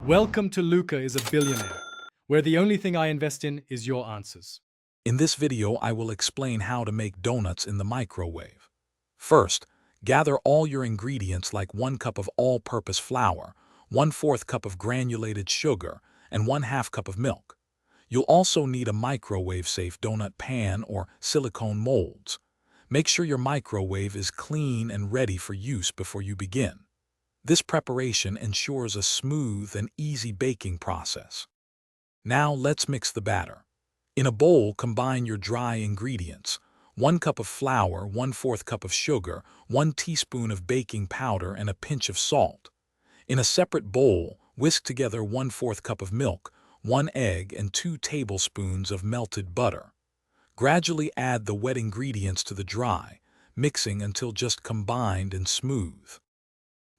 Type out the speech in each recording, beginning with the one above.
Welcome to Luca is a Billionaire, where the only thing I invest in is your answers. In this video, I will explain how to make donuts in the microwave. First, gather all your ingredients like 1 cup of all-purpose flour, 1/4 cup of granulated sugar, and 1/2 cup of milk. You'll also need a microwave-safe donut pan or silicone molds. Make sure your microwave is clean and ready for use before you begin. This preparation ensures a smooth and easy baking process. Now let's mix the batter. In a bowl, combine your dry ingredients: 1 cup of flour, 1/4 cup of sugar, 1 teaspoon of baking powder, and a pinch of salt. In a separate bowl, whisk together 1/4 cup of milk, 1 egg, and 2 tablespoons of melted butter. Gradually add the wet ingredients to the dry, mixing until just combined and smooth.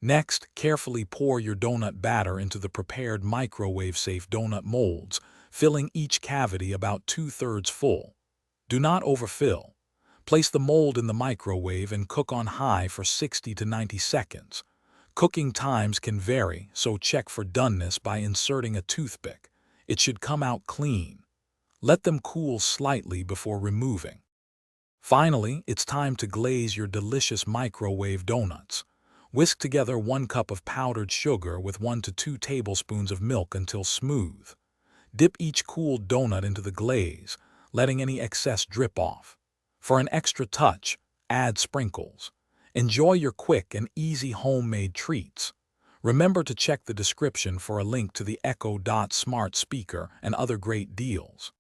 Next, carefully pour your donut batter into the prepared microwave-safe donut molds, filling each cavity about 2/3 full. Do not overfill. Place the mold in the microwave and cook on high for 60 to 90 seconds. Cooking times can vary, so check for doneness by inserting a toothpick. It should come out clean. Let them cool slightly before removing. Finally, it's time to glaze your delicious microwave donuts. Whisk together 1 cup of powdered sugar with 1 to 2 tablespoons of milk until smooth. Dip each cooled donut into the glaze, letting any excess drip off. For an extra touch, add sprinkles. Enjoy your quick and easy homemade treats. Remember to check the description for a link to the Echo Dot smart speaker and other great deals.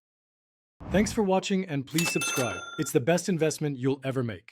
Thanks for watching, and please subscribe. It's the best investment you'll ever make.